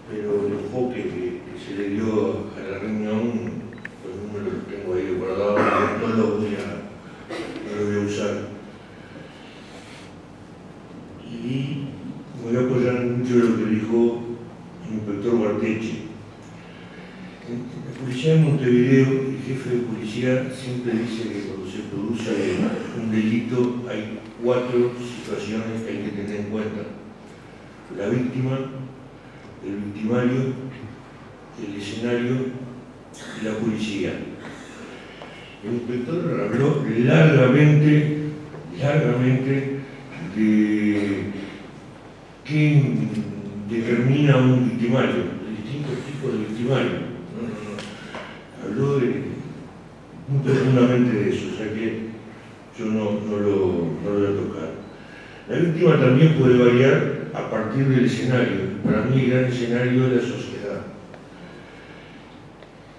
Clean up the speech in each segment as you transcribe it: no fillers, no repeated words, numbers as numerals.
pero el enfoque que se le dio a la reunión, los números los tengo ahí guardados, no los voy a usar. Y me voy a apoyar mucho en lo que dijo el inspector Guarteche. La policía de Montevideo, el jefe de policía, siempre dice que cuando se produce un delito hay 4 situaciones que hay que tener en cuenta: la víctima, el victimario, el escenario y la policía. El inspector habló largamente de qué determina un victimario, de distintos tipos de victimario. Habló muy profundamente de eso, o sea que yo no lo voy a tocar. La víctima también puede variar a partir del escenario. Para mí el gran escenario es la sociedad.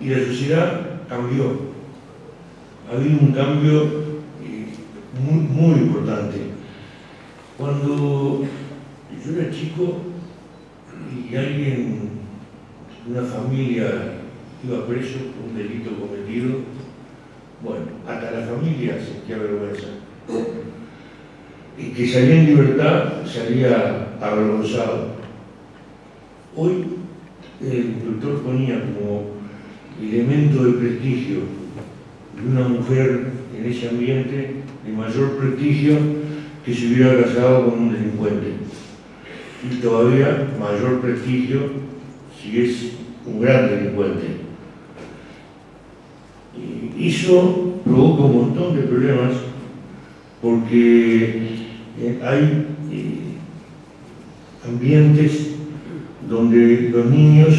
Y la sociedad cambió. Ha habido un cambio muy importante. Cuando yo era chico y alguien de una familia iba preso por un delito cometido, bueno, hasta la familia sentía vergüenza. Y que salía en libertad, salía avergonzado. Hoy el inspector ponía como elemento de prestigio de una mujer en ese ambiente de mayor prestigio que se hubiera casado con un delincuente. Y todavía mayor prestigio si es un gran delincuente. Y eso provoca un montón de problemas porque hay ambientes donde los niños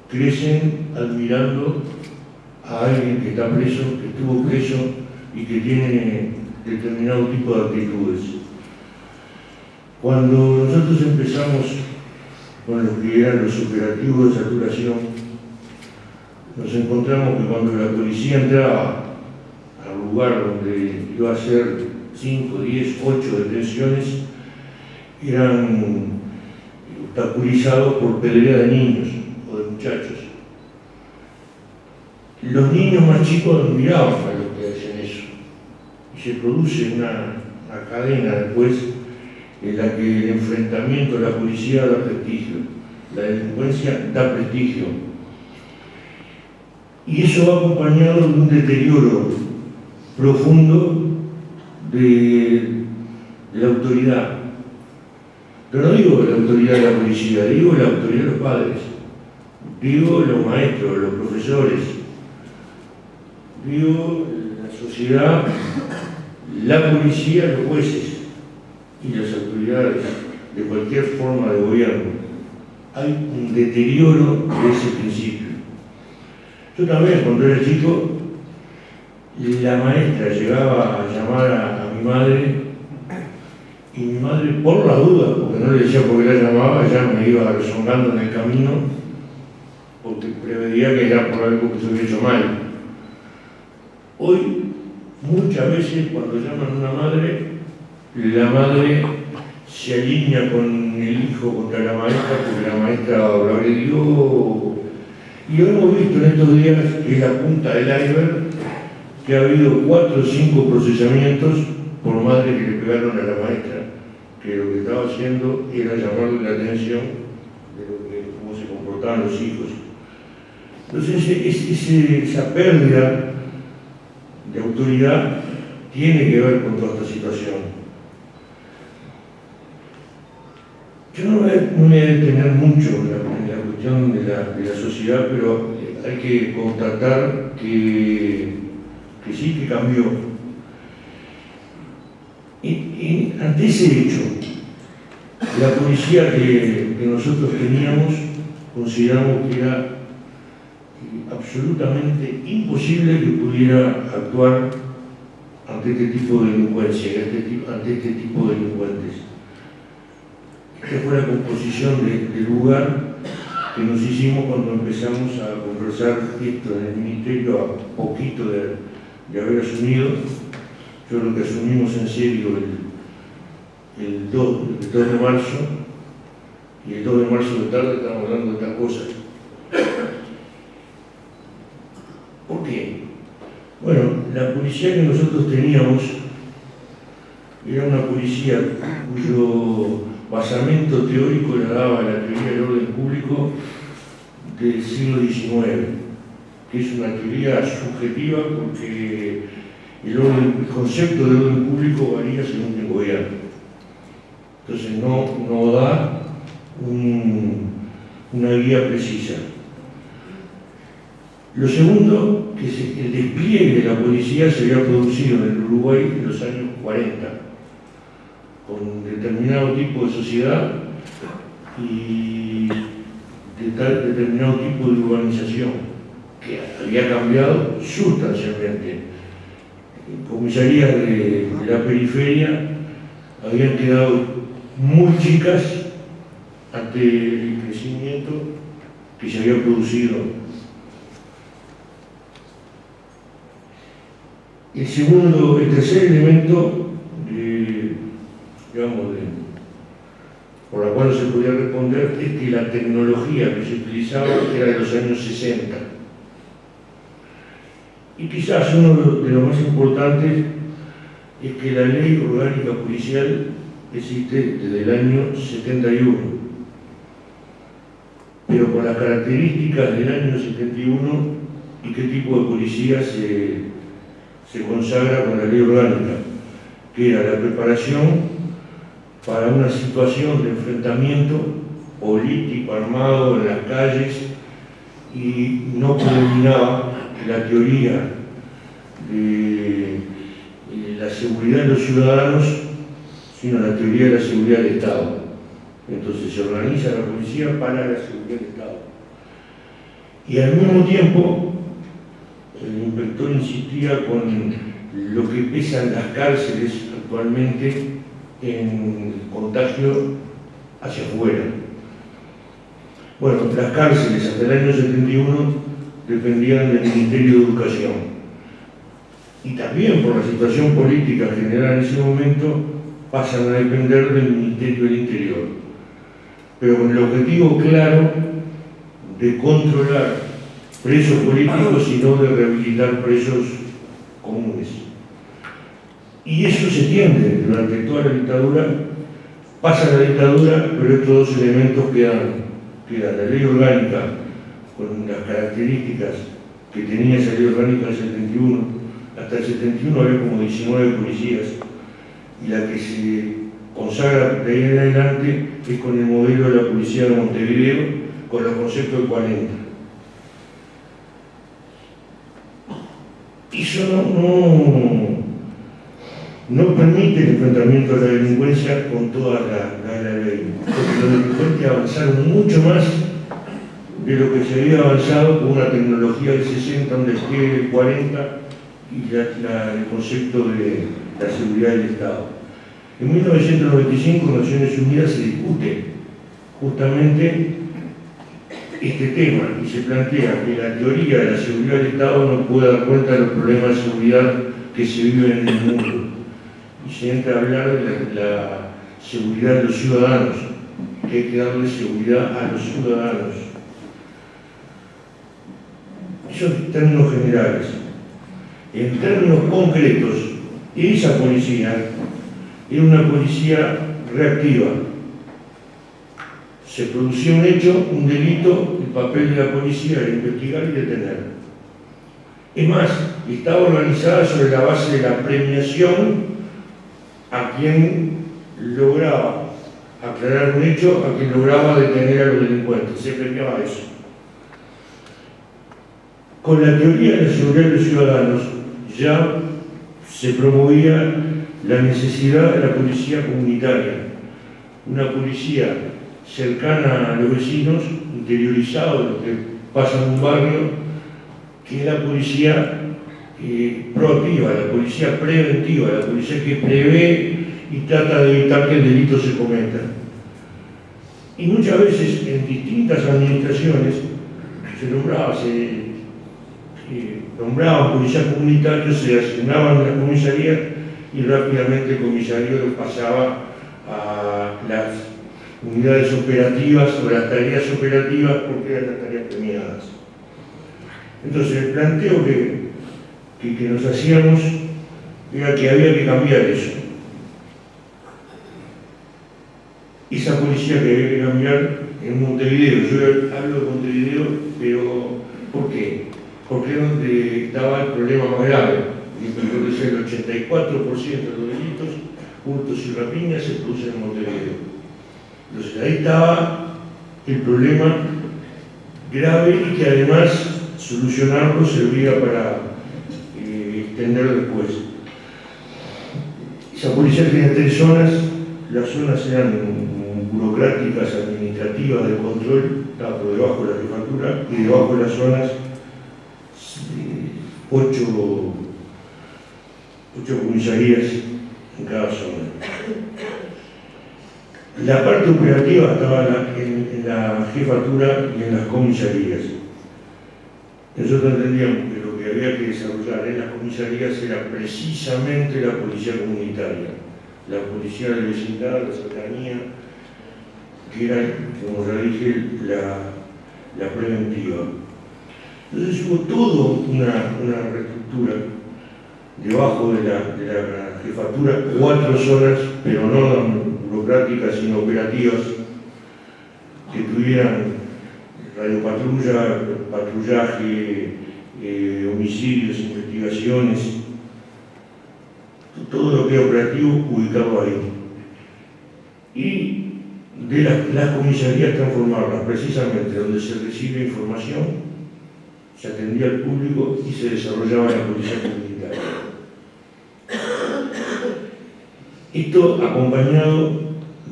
crecen admirando a alguien que está preso, que estuvo preso y que tiene determinado tipo de actitudes. Cuando nosotros empezamos con lo que eran los operativos de saturación, nos encontramos que cuando la policía entraba al lugar donde iba a hacer 5, 10, 8 detenciones, eran obstaculizados por pelea de niños o de muchachos. Los niños más chicos miraban a los que hacen eso. Y se produce una cadena después en la que el enfrentamiento a la policía da prestigio, la delincuencia da prestigio. Y eso va acompañado de un deterioro profundo de la autoridad. Pero no digo la autoridad de la policía, digo la autoridad de los padres, digo los maestros, los profesores, digo la sociedad, la policía, los jueces y las autoridades de cualquier forma de gobierno. Hay un deterioro de ese principio. Yo también, cuando era chico, la maestra llegaba a llamar a mi madre y mi madre, por la duda, porque no le decía por qué la llamaba, ya me iba rezongando en el camino porque preveía que era por algo que se hubiera hecho mal. Hoy, muchas veces, cuando llaman a una madre, la madre se alinea con el hijo contra la maestra porque la maestra lo agredió. Y lo hemos visto en estos días, que es la punta del iceberg, que ha habido 4 o 5 procesamientos por madres que le pegaron a la maestra, que lo que estaba haciendo era llamarle la atención de cómo se comportaban los hijos. Entonces, esa pérdida de autoridad tiene que ver con toda esta situación. Yo no me voy a detener mucho en la cuestión de la sociedad, pero hay que constatar que sí que cambió. Y ante ese hecho, la policía que nosotros teníamos, consideramos que era absolutamente imposible que pudiera actuar ante este tipo de delincuencia, ante este tipo de delincuentes. Esta fue la composición del lugar que nos hicimos cuando empezamos a conversar esto en el Ministerio a poquito de haber asumido. Yo creo que asumimos en serio el 2 de marzo y el 2 de marzo de tarde estamos hablando de otras cosas. ¿Por qué? Bueno, la policía que nosotros teníamos era una policía cuyo basamento teórico la daba la teoría del orden público del siglo XIX, que es una teoría subjetiva porque el concepto de orden público varía según el gobierno. Entonces no da una guía precisa. Lo segundo, que el despliegue de la policía se había producido en el Uruguay en los años 40, con determinado tipo de sociedad y determinado tipo de urbanización, que había cambiado sustancialmente. Comisarías de la periferia habían quedado muy chicas ante el crecimiento que se había producido. El tercer elemento por la cual no se podía responder es que la tecnología que se utilizaba era de los años 60. Y quizás uno de los más importantes es que la ley orgánica policial existe desde el año 71, pero con las características del año 71 y qué tipo de policía se consagra con la ley orgánica, que era la preparación para una situación de enfrentamiento político armado en las calles, y no predominaba la teoría de la seguridad de los ciudadanos, sino la teoría de la seguridad del Estado. Entonces se organiza la policía para la seguridad del Estado. Y al mismo tiempo, el inspector insistía con lo que pesan las cárceles actualmente en contagio hacia afuera. Bueno, las cárceles hasta el año 71 dependían del Ministerio de Educación. Y también por la situación política generada en ese momento pasan a depender del Ministerio del Interior. Pero con el objetivo claro de controlar presos políticos y no de rehabilitar presos comunes. Y eso se tiende durante toda la dictadura, pasa la dictadura, pero estos dos elementos quedan. La ley orgánica, con las características que tenía esa ley orgánica del 71, hasta el 71 había como 19 policías, y la que se consagra de ahí en adelante es con el modelo de la policía de Montevideo, con los conceptos de 40. Eso no permite el enfrentamiento de la delincuencia con toda la ley, porque los delincuentes avanzaron mucho más de lo que se había avanzado con una tecnología del 60, un despliegue del 40 y el concepto de la seguridad del Estado. En 1995, Naciones Unidas se discute justamente este tema y se plantea que la teoría de la seguridad del Estado no puede dar cuenta de los problemas de seguridad que se viven en el mundo. Y se entra a hablar de la seguridad de los ciudadanos, que hay que darle seguridad a los ciudadanos. Esos términos generales. En términos concretos, esa policía era una policía reactiva. Se producía un hecho, un delito, el papel de la policía era investigar y detener. Es más, estaba organizada sobre la base de la premiación a quien lograba aclarar un hecho, a quien lograba detener a los delincuentes. Se premiaba eso. Con la teoría de la seguridad de los ciudadanos ya se promovía la necesidad de la policía comunitaria, una policía cercana a los vecinos, interiorizado de lo que pasa en un barrio, que es la policía proactiva, la policía preventiva, la policía que prevé y trata de evitar que el delito se cometa. Y muchas veces en distintas administraciones nombraban policías comunitarios, se asignaban a la comisaría y rápidamente el comisario lo pasaba a las unidades operativas o las tareas operativas porque eran las tareas premiadas. Entonces el planteo que nos hacíamos era que había que cambiar eso. Esa policía que había que cambiar en Montevideo, yo hablo de Montevideo, pero ¿por qué? Porque es donde estaba el problema más grave. Creo que el 84% de los delitos, hurtos y rapiñas se producen en Montevideo. Entonces ahí estaba el problema grave y que además solucionarlo servía para extender después. Esa policía tenía 3 zonas, las zonas eran burocráticas, administrativas, de control, estaba por debajo de la jefatura, y debajo de las zonas 8 comisarías en cada zona. La parte operativa estaba en la jefatura y en las comisarías. Nosotros entendíamos que lo que había que desarrollar en las comisarías era precisamente la policía comunitaria, la policía de vecindad, la cercanía, que era, como ya dije, la preventiva. Entonces hubo toda una reestructura debajo de la jefatura, 4 zonas, pero no burocráticas, sino operativas, que tuvieran radiopatrulla, patrullaje, homicidios, investigaciones, todo lo que era operativo ubicado ahí. Y de las comisarías transformarlas precisamente donde se recibe información, se atendía al público y se desarrollaba la policía comunitaria. Esto acompañado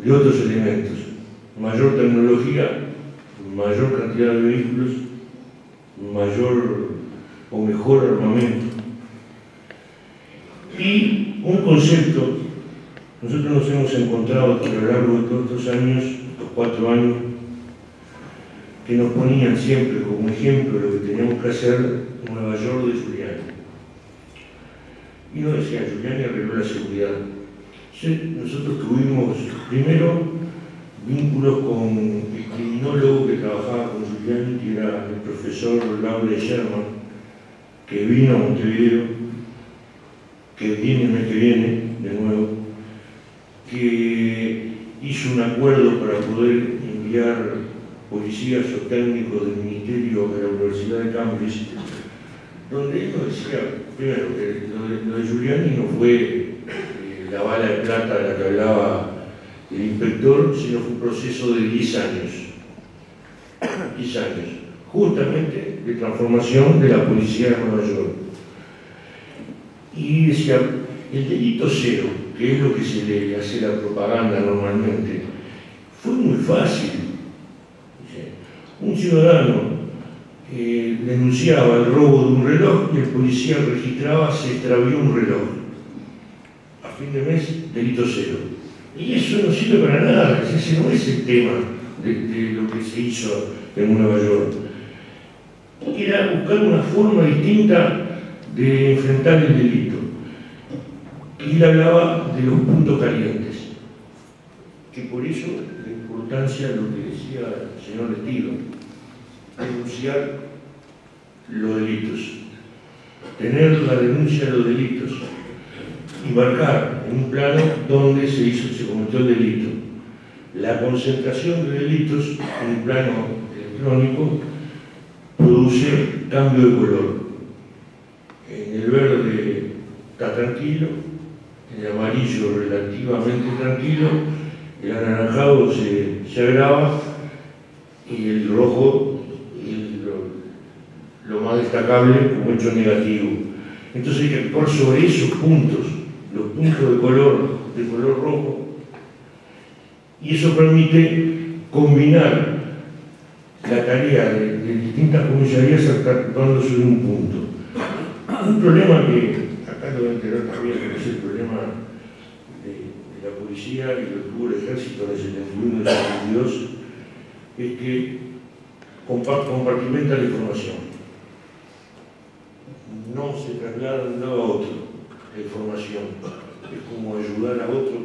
de otros elementos: mayor tecnología, mayor cantidad de vehículos, mayor o mejor armamento. Y un concepto, nosotros nos hemos encontrado a lo largo de todos estos años, estos 4 años, que nos ponían siempre como ejemplo lo que teníamos que hacer en Nueva York de Giuliani. Y nos decían, Giuliani arregló la seguridad. Nosotros tuvimos primero vínculos con el criminólogo que trabajaba con Giuliani, que era el profesor Laure Sherman, que vino a Montevideo, que viene el mes que viene de nuevo, que hizo un acuerdo para poder enviar policías o técnicos del Ministerio de la Universidad de Cambridge, donde él nos decía, primero, que lo de Giuliani no fue la bala de plata de la que hablaba el inspector, sino fue un proceso de 10 años. 10 años, justamente de transformación de la policía de Nueva York. Y decía, el delito cero, que es lo que se le hace la propaganda normalmente, fue muy fácil. Un ciudadano denunciaba el robo de un reloj y el policía registraba, se extravió un reloj. A fin de mes, delito cero. Y eso no sirve para nada, ese no es el tema de lo que se hizo en Nueva York. Era buscar una forma distinta de enfrentar el delito. Y él hablaba de los puntos calientes, que por eso la importancia de lo que decía el señor Lestido, denunciar los delitos, tener la denuncia de los delitos y marcar en un plano donde se cometió el delito. La concentración de delitos en un plano electrónico produce cambio de color. En el verde está tranquilo, en el amarillo relativamente tranquilo, el anaranjado se agrava y el rojo lo más destacable como hecho negativo. Entonces hay que actuar sobre esos puntos, los puntos de color rojo, y eso permite combinar la tarea de distintas comisarías actuando sobre un punto. Un problema que acá lo voy a enterar también, que es el problema de la policía y lo que tuvo el ejército en el 71 y el 72, es que compartimenta la información. No se traslada de un lado a otro la información. Es como ayudar a otro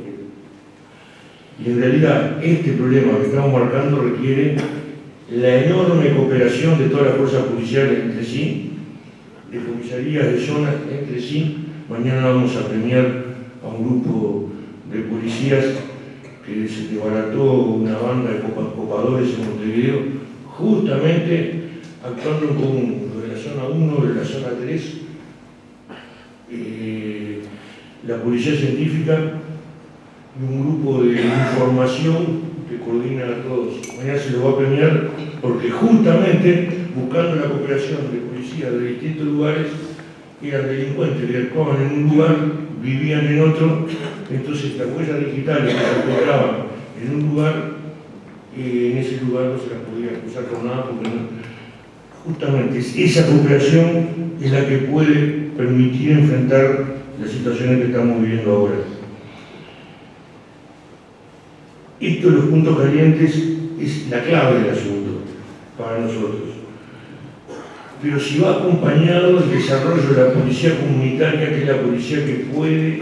Y en realidad este problema que estamos marcando requiere la enorme cooperación de todas las fuerzas policiales entre sí, de comisarías de zonas entre sí. Mañana vamos a premiar a un grupo de policías que se desbarató una banda de copadores en Montevideo, justamente actuando en común, de la zona 1, de la zona 3, la policía científica y un grupo de información que coordina a todos. Mañana se los va a premiar porque justamente buscando la cooperación de policías de distintos lugares, eran delincuentes que actuaban en un lugar, vivían en otro, entonces las huellas digitales que se encontraban en un lugar, en ese lugar no se las podía acusar con nada porque justamente esa cooperación es la que puede permitir enfrentar las situaciones que estamos viviendo ahora. Esto de los puntos calientes es la clave del asunto para nosotros. Pero si va acompañado del desarrollo de la policía comunitaria, que es la policía que puede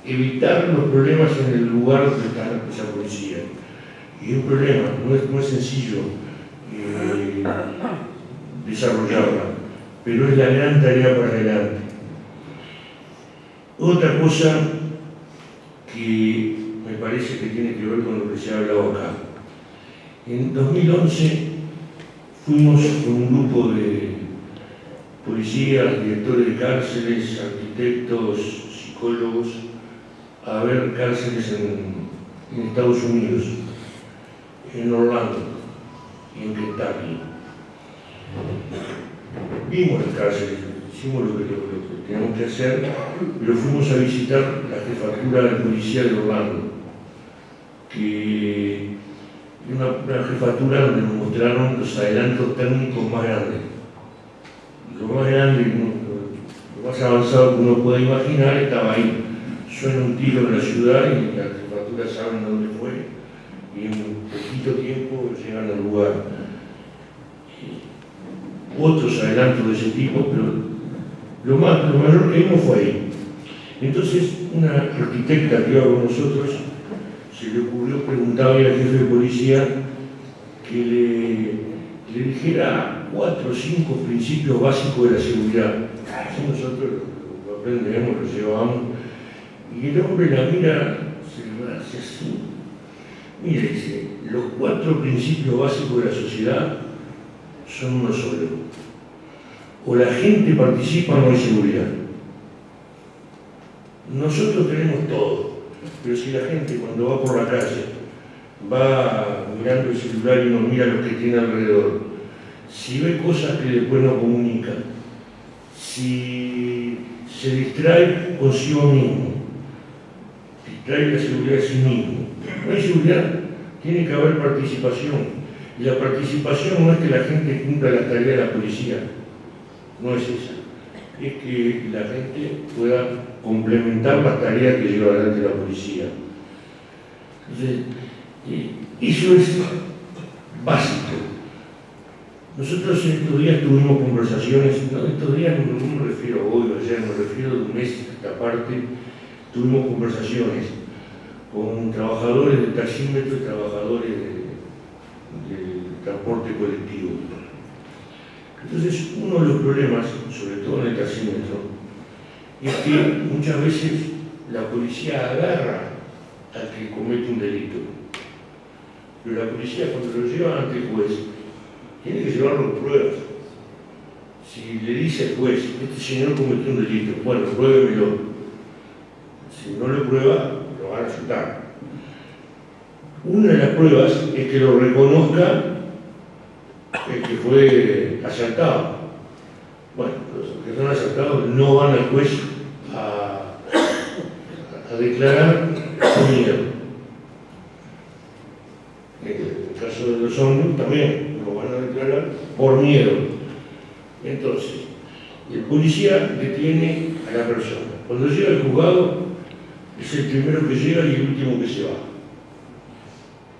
evitar los problemas en el lugar donde está esa policía. Y es un problema, no es sencillo desarrollarla, pero es la gran tarea para adelante. Otra cosa que me parece que tiene que ver con lo que se ha hablado acá. En 2011 fuimos con un grupo de policías, directores de cárceles, arquitectos, psicólogos, a ver cárceles en Estados Unidos, en Orlando y en Kentucky. Vimos las cárceles, hicimos lo que teníamos que hacer, pero fuimos a visitar la jefatura de policía de Orlando, que es una jefatura donde nos mostraron los adelantos técnicos más grandes. Lo más grande, lo más avanzado que uno puede imaginar estaba ahí. Suena un tiro en la ciudad y la jefatura saben dónde fue y en poquito tiempo llegan al lugar. Otros adelantos de ese tipo, pero lo mayor que vimos fue ahí. Entonces, una arquitecta que iba con nosotros se le ocurrió preguntarle al jefe de policía que le dijera 4 o 5 principios básicos de la seguridad. Así nosotros lo aprendemos, lo llevamos. Y el hombre la mira, se le hace así. Mira, dice, los 4 principios básicos de la sociedad son uno solo. O la gente participa o no hay seguridad. Nosotros tenemos todo, pero si la gente cuando va por la calle va mirando el celular y no mira lo que tiene alrededor, si ve cosas que después no comunica, si se distrae consigo mismo, distrae la seguridad de sí mismo, no hay seguridad, tiene que haber participación. Y la participación no es que la gente cumpla las tareas de la policía, no es esa, es que la gente pueda complementar las tareas que lleva adelante la policía. Entonces, eso es básico. Nosotros estos días tuvimos conversaciones, no, estos días no me refiero a hoy o ayer, me refiero a un mes a esta parte, tuvimos conversaciones con trabajadores del taxímetro y trabajadores del transporte colectivo. Entonces, uno de los problemas, sobre todo en el taxímetro, es que muchas veces la policía agarra al que comete un delito. Pero la policía, cuando lo lleva ante el juez, tiene que llevarlo con pruebas. Si le dice al juez, este señor cometió un delito, bueno, pruébemelo. Si no lo prueba, lo van a aceptar. Una de las pruebas es que lo reconozca el que fue asaltado. Bueno, los que son asaltados no van al juez a declarar con miedo. En el caso de los hombres también lo van a declarar por miedo. Entonces, el policía detiene a la persona. Cuando llega al juzgado, es el primero que llega y el último que se va.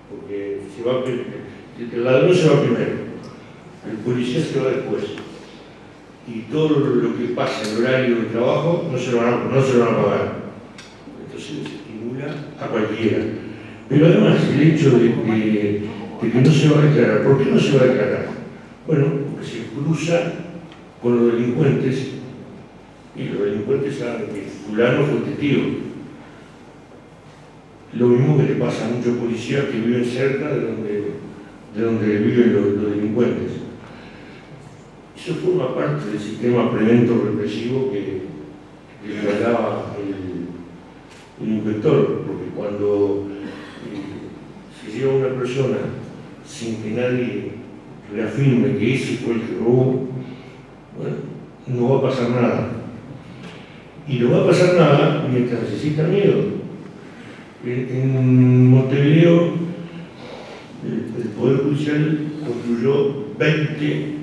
Porque el ladrón se va primero, el policía se va después. Y todo lo que pasa en el horario de trabajo no se lo van a pagar. Entonces se estimula a cualquiera. Pero además el hecho de que no se va a declarar. ¿Por qué no se va a declarar? Bueno, porque se cruza con los delincuentes y los delincuentes saben que fulano fue testigo. Lo mismo que le pasa a muchos policías que viven cerca de donde viven los delincuentes. Eso forma parte del sistema prevento represivo que hablaba el inspector, porque cuando se lleva a una persona sin que nadie reafirme que ese fue el que robó, bueno, no va a pasar nada. Y no va a pasar nada mientras necesita miedo. En Montevideo, el Poder Judicial construyó 20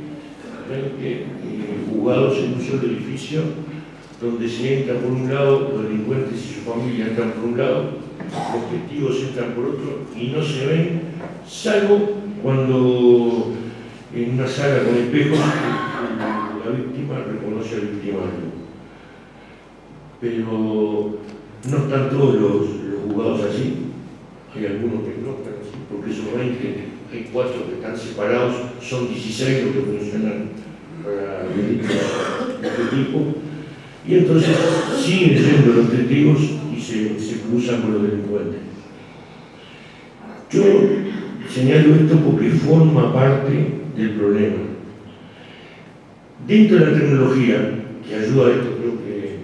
juzgados en un solo edificio, donde se entra por un lado, los delincuentes y su familia entran por un lado, los testigos entran por otro, y no se ven, salvo cuando en una sala con espejos la víctima reconoce al victimario. Pero no están todos los juzgados así, hay algunos que no están así, porque esos 20, hay 4 que están separados, son 16 los que funcionan para delitos de este tipo, y entonces siguen siendo los testigos y se cruzan con los delincuentes. Yo señalo esto porque forma parte del problema. Dentro de la tecnología que ayuda a esto, creo que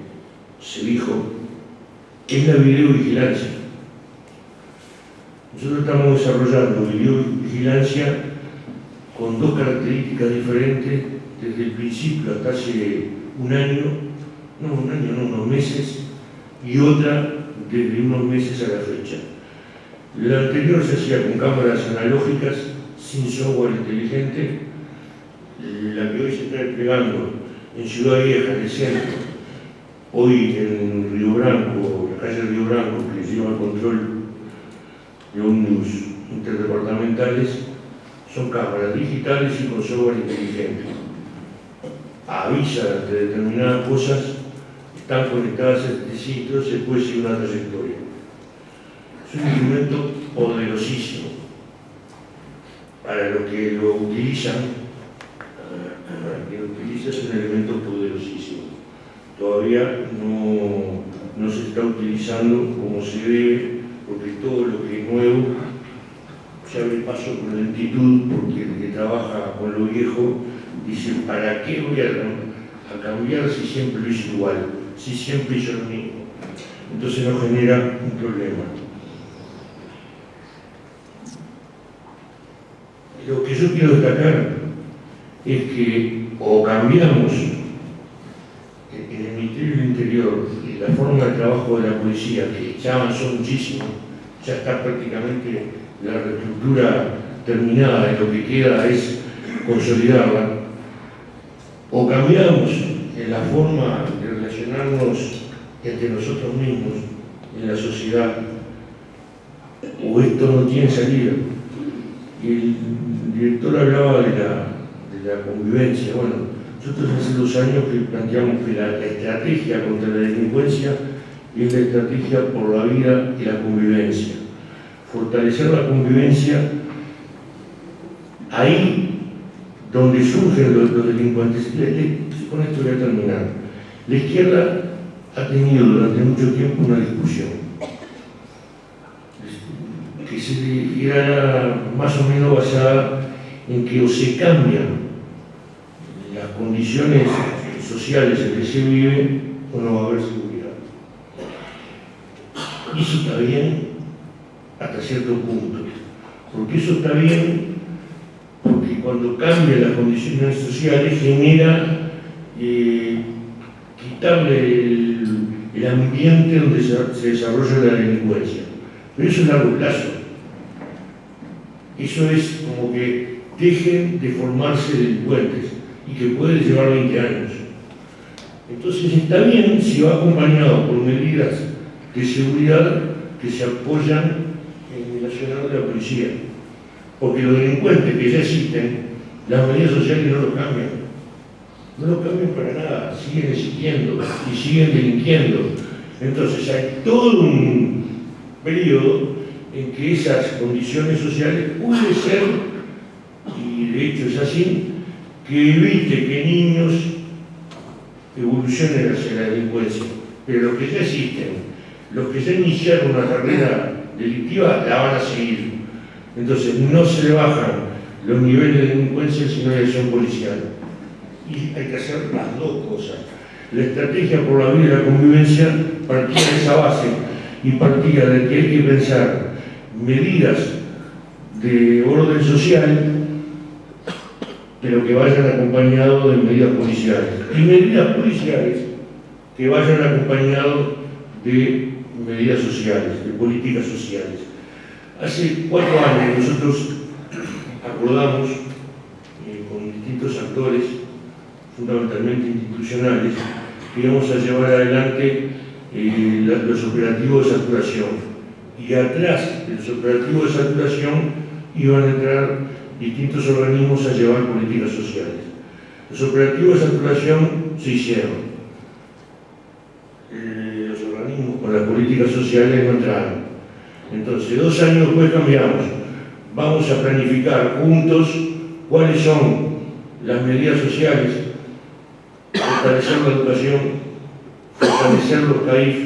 se dijo, es la videovigilancia. Nosotros estamos desarrollando videovigilancia con 2 características diferentes desde el principio hasta hace unos meses, y otra desde unos meses a la fecha. La anterior se hacía con cámaras analógicas sin software inteligente. La que hoy se está desplegando en Ciudad Vieja, en el centro, hoy en Río Branco, la calle Río Branco, que lleva el control de ómnibus interdepartamentales, son cámaras digitales y con software inteligente. Avisa de determinadas cosas, están conectadas a este sitio, se puede seguir una trayectoria. Es un instrumento poderosísimo. Para los que lo utilizan, es un elemento poderosísimo. Todavía no se está utilizando como se debe, porque todo lo que es nuevo se abre paso con lentitud, porque el que trabaja con lo viejo dice, ¿para qué voy a cambiar si siempre lo hice igual? Si siempre hizo lo mismo. Entonces nos genera un problema. Lo que yo quiero destacar es que o cambiamos en el Ministerio del Interior la forma de trabajo de la policía, que ya avanzó muchísimo, ya está prácticamente la reestructura terminada, y lo que queda es consolidarla, o cambiamos en la forma de relacionarnos entre nosotros mismos en la sociedad, o esto no tiene salida. Y el director hablaba de la convivencia. Bueno, nosotros hace 2 años que planteamos que la estrategia contra la delincuencia es la estrategia por la vida y la convivencia. Fortalecer la convivencia ahí donde surgen los delincuentes. Con esto voy a terminar. La izquierda ha tenido durante mucho tiempo una discusión que era más o menos basada en que o se cambian las condiciones sociales en que se vive o no va a haber seguridad. Y eso está bien hasta cierto punto, porque eso está bien porque cuando cambian las condiciones sociales genera quitarle el ambiente donde se desarrolla la delincuencia. Pero eso es a largo plazo. Eso es como que dejen de formarse delincuentes y que pueden llevar 20 años. Entonces está bien si va acompañado por medidas de seguridad que se apoyan en el accionar de la policía. Porque los delincuentes que ya existen, las medidas sociales no lo cambian. No lo cambian para nada, siguen existiendo y siguen delinquiendo. Entonces hay todo un periodo en que esas condiciones sociales puede ser, y de hecho es así, que evite que niños evolucionen hacia la delincuencia. Pero los que ya existen, los que ya iniciaron una carrera delictiva, la van a seguir. Entonces no se le bajan los niveles de delincuencia sino de acción policial. Y hay que hacer las dos cosas. La estrategia por la vida y la convivencia partía de esa base y partía de que hay que pensar medidas de orden social, pero que vayan acompañados de medidas policiales. Y medidas policiales que vayan acompañados de medidas sociales, de políticas sociales. Hace 4 años nosotros acordamos con distintos actores, fundamentalmente institucionales, que íbamos a llevar adelante los operativos de saturación. Y atrás de los operativos de saturación iban a entrar distintos organismos a llevar políticas sociales. Los operativos de saturación se hicieron. Los organismos con las políticas sociales no entraron. Entonces, 2 años después cambiamos. Vamos a planificar juntos cuáles son las medidas sociales, fortalecer la educación, fortalecer los CAIF,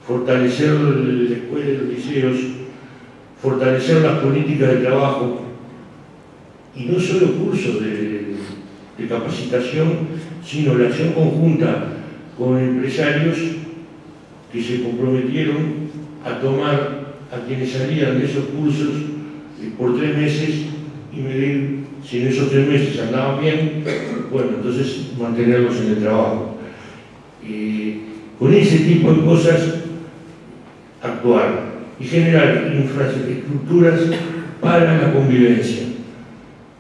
fortalecer la escuela y los liceos, fortalecer las políticas de trabajo, y no solo cursos de capacitación, sino la acción conjunta con empresarios que se comprometieron a tomar a quienes salían de esos cursos por 3 meses y medir si en esos 3 meses andaban bien, bueno, entonces mantenerlos en el trabajo. Con ese tipo de cosas actuar y generar infraestructuras para la convivencia.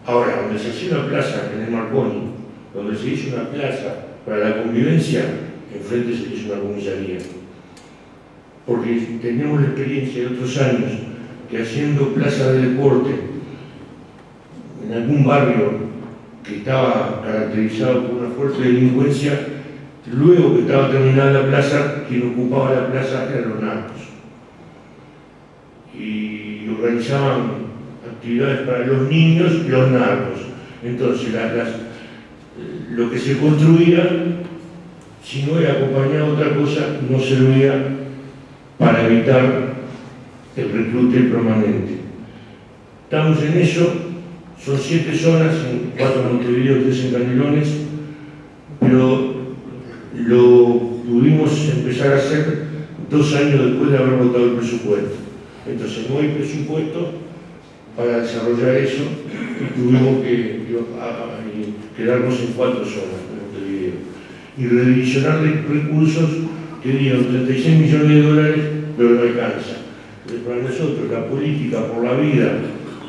Ahora, donde se hace una plaza en el Marconi, donde se hizo una plaza para la convivencia, enfrente se hizo una comisaría. Porque tenemos la experiencia de otros años que haciendo plaza de deporte en algún barrio que estaba caracterizado por una fuerte delincuencia, luego que estaba terminada la plaza, quien ocupaba la plaza eran los narcos. Y organizaban actividades para los niños y los narcos. Entonces, lo que se construía, si no era acompañado de otra cosa, no servía para evitar el reclute permanente. Estamos en eso, son 7 zonas, en 4 Montevideo y 3 en Canelones, pero lo pudimos empezar a hacer 2 años después de haber votado el presupuesto. Entonces no hay presupuesto para desarrollar eso y tuvimos que quedarnos en 4 zonas de Montevideo y redireccionar recursos que dieron 36 millones de dólares, pero no alcanza. Entonces, para nosotros la política por la vida,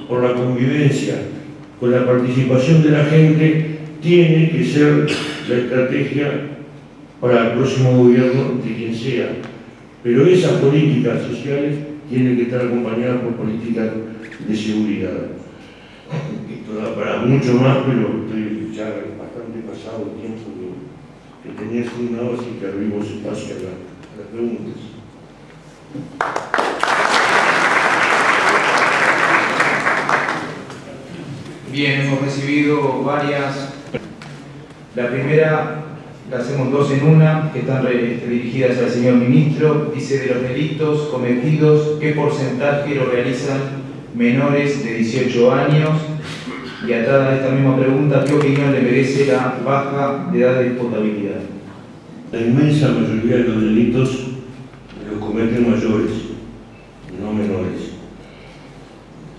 por la convivencia, con la participación de la gente, tiene que ser la estrategia para el próximo gobierno de quien sea. Pero esas políticas sociales tienen que estar acompañadas por políticas de seguridad. Esto da para mucho más, pero estoy ya bastante pasado el tiempo que tenía asignado, así que abrimos espacio a las preguntas. Bien, hemos recibido varias. La primera la hacemos 2 en una, que están dirigidas al señor ministro. Dice: de los delitos cometidos, ¿qué porcentaje lo realizan menores de 18 años? Y atada a esta misma pregunta, ¿qué opinión le merece la baja de edad de imputabilidad? La inmensa mayoría de los delitos los cometen mayores, no menores.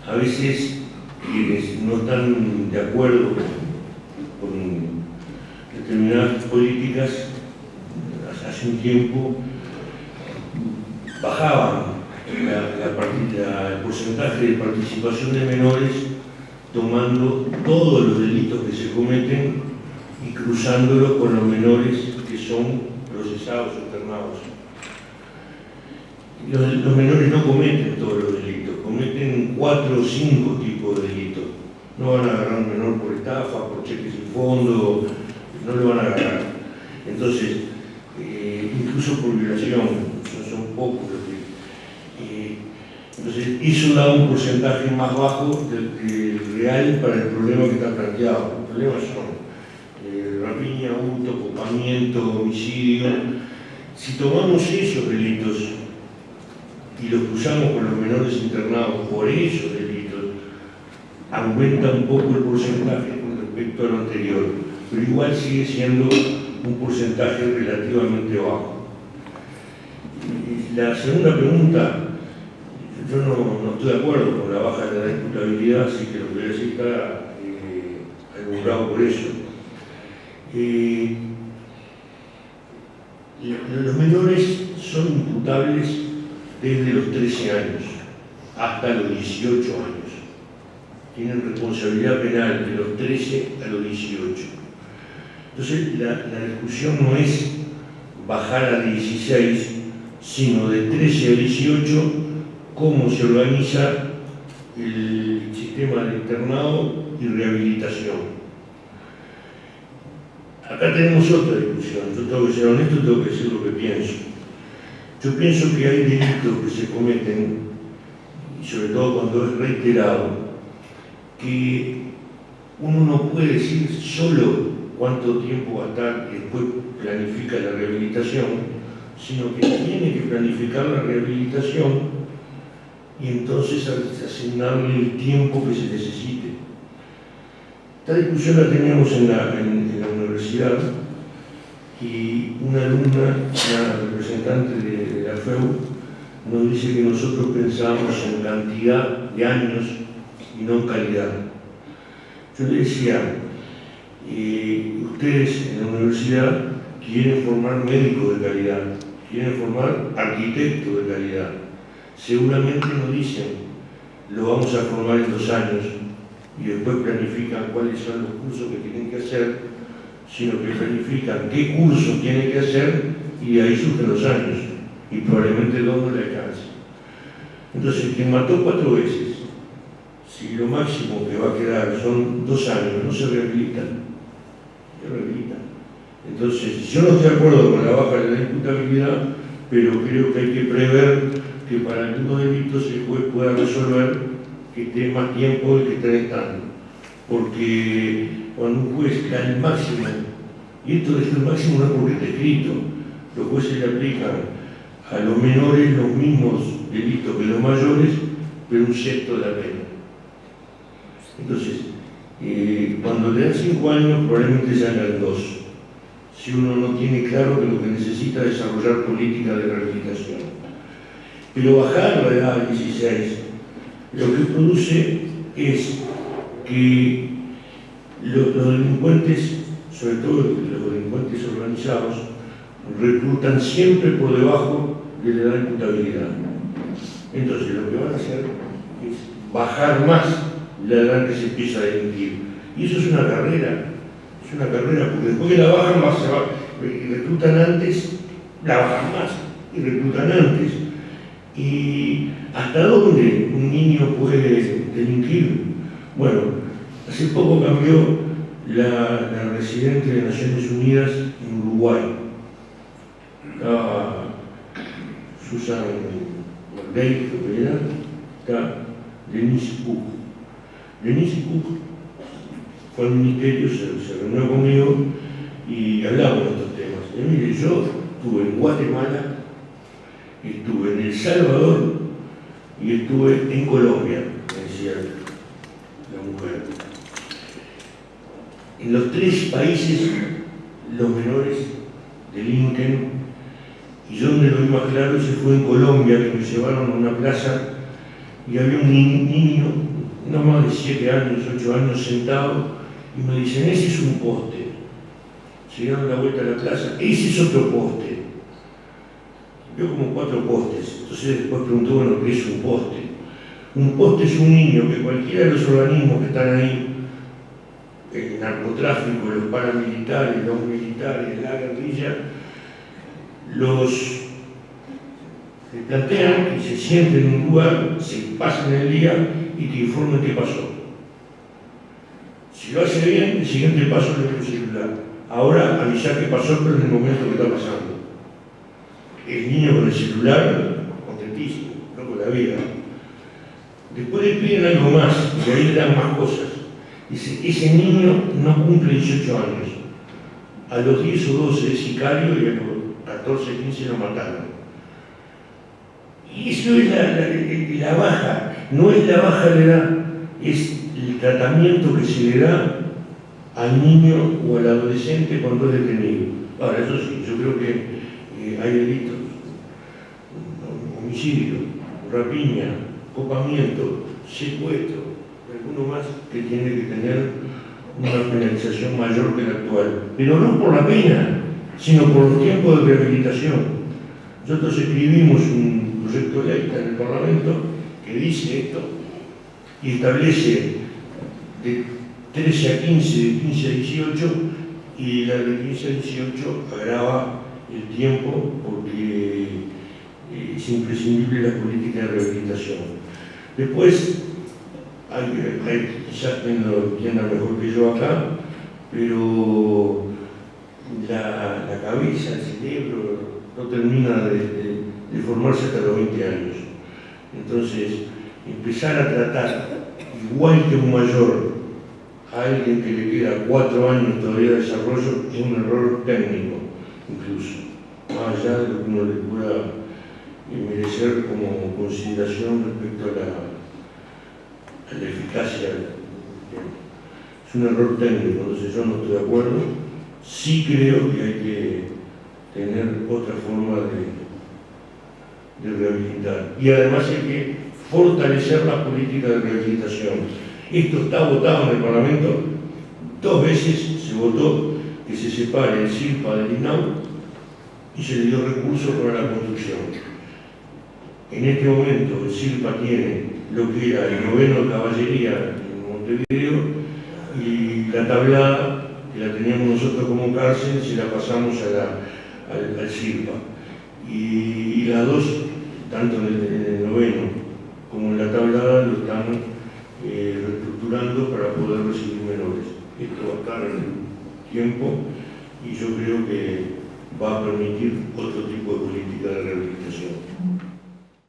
A veces quienes no están de acuerdo con determinadas políticas, hace un tiempo bajaban el porcentaje de participación de menores, tomando todos los delitos que se cometen y cruzándolos con los menores que son procesados o internados. Los menores no cometen todos los delitos, cometen 4 o 5 tipos de delitos. No van a agarrar a un menor por estafa, por cheques sin fondo, no lo van a agarrar. Entonces, incluso por violación, son pocos los que... Entonces, eso da un porcentaje más bajo del real para el problema que está planteado. Los problemas son rapiña, hurto, copamiento, homicidio. Si tomamos esos delitos y los cruzamos con los menores internados por esos delitos, aumenta un poco el porcentaje con respecto a lo anterior, pero igual sigue siendo un porcentaje relativamente bajo. La segunda pregunta, yo no estoy de acuerdo con la baja de la imputabilidad, así que lo que voy a decir está alumbrado por eso. Los menores son imputables desde los 13 años hasta los 18 años. Tienen responsabilidad penal de los 13 a los 18. Entonces, la discusión no es bajar a 16, sino de 13 a 18, cómo se organiza el sistema de internado y rehabilitación. Acá tenemos otra discusión. Yo tengo que ser honesto, tengo que decir lo que pienso. Yo pienso que hay delitos que se cometen, y sobre todo cuando es reiterado, que uno no puede decir solo cuánto tiempo va a estar y después planifica la rehabilitación, sino que tiene que planificar la rehabilitación y entonces asignarle el tiempo que se necesite. Esta discusión la teníamos en la universidad y una alumna, una representante de la FEU, nos dice que nosotros pensamos en cantidad de años y no en calidad. Yo le decía, ustedes en la universidad quieren formar médicos de calidad, quieren formar arquitectos de calidad. Seguramente nos dicen, lo vamos a formar en 2 años y después planifican cuáles son los cursos que tienen que hacer, sino que planifican qué curso tienen que hacer y de ahí surgen los años y probablemente 2 no le alcance. Entonces, quien mató 4 veces, si lo máximo que va a quedar son 2 años, no se rehabilita. Se rehabilita. Entonces, yo no estoy de acuerdo con la baja de la imputabilidad, pero creo que hay que prever que para algunos delitos el juez pueda resolver que esté más tiempo del que estén estando. Porque cuando un juez da el máximo, y esto es el máximo no es porque está escrito, los jueces le aplican a los menores los mismos delitos que los mayores, pero un sexto de la pena. Entonces, cuando le dan 5 años, probablemente ya hagan 2. Si uno no tiene claro que lo que necesita es desarrollar política de rehabilitación. Pero bajar la edad a 16, lo que produce es que los delincuentes, sobre todo los delincuentes organizados, reclutan siempre por debajo de la edad de imputabilidad. Entonces, lo que van a hacer es bajar más la edad que se empieza a delinquir. Y eso es una carrera. Es una carrera, porque después que la bajan más, y reclutan antes, la bajan más y reclutan antes. ¿Y hasta dónde un niño puede delinquir? Bueno, hace poco cambió la residente de Naciones Unidas en Uruguay. Estaba Susan Day, creo que era, está Denise Cook. Denise Cook fue al ministerio, se reunió conmigo y hablamos de estos temas. Y mire, yo estuve en Guatemala, estuve en El Salvador y estuve en Colombia, me decía la mujer. En los 3 países los menores delinquen, y yo donde lo vi más claro se fue en Colombia, que me llevaron a una plaza y había un niño, no más de 7 años, 8 años, sentado, y me dicen, ese es un poste. Se dieron la vuelta a la plaza, ese es otro poste. Vio como 4 postes. Entonces después preguntó, bueno, ¿qué es un poste? Un poste es un niño que cualquiera de los organismos que están ahí, el narcotráfico, los paramilitares, los militares, la guerrilla, los plantean y se sienten en un lugar, se pasan el día y te informan qué pasó. Si lo hace bien, el siguiente paso es el celular. Ahora avisar qué pasó, pero en el momento que está pasando. El niño con el celular, contentísimo. Lo conozco la vida. Después le piden algo más, y ahí le dan más cosas. Dice, ese niño no cumple 18 años. A los 10 o 12 es sicario y a los 14, 15 lo mataron. Y eso es la baja, no es la baja de edad, es el tratamiento que se le da al niño o al adolescente cuando es detenido. Ahora, eso sí, yo creo que hay delitos, homicidio, rapiña, copamiento, secuestro, alguno más que tiene que tener una penalización mayor que la actual. Pero no por la pena, sino por los tiempos de rehabilitación. Nosotros escribimos un proyecto de ley en el Parlamento que dice esto y establece de 13 a 15, de 15 a 18, y la de 15 a 18 agrava el tiempo porque es imprescindible la política de rehabilitación. Después, quizás lo entienda mejor que yo acá, pero la cabeza, el cerebro, no termina de formarse hasta los 20 años. Entonces, empezar a tratar igual que un mayor a alguien que le queda 4 años todavía de desarrollo es un error técnico, incluso, más allá de lo que uno le pueda merecer como consideración respecto a la eficacia. Es un error técnico, entonces yo no estoy de acuerdo. Sí creo que hay que tener otra forma de rehabilitar. Y además hay que fortalecer la política de rehabilitación. Esto está votado en el Parlamento, 2 veces se votó que se separe el CIRPA del INAU y se le dio recursos para la construcción. En este momento el CIRPA tiene lo que era el 9º de caballería en Montevideo y la tablada, que la teníamos nosotros como cárcel, se la pasamos al CIRPA. Y las dos, tanto en el 9º como en la tablada, lo están reestructurando para poder recibir menores. Esto va a estar en el tiempo y yo creo que va a permitir otro tipo de política de rehabilitación.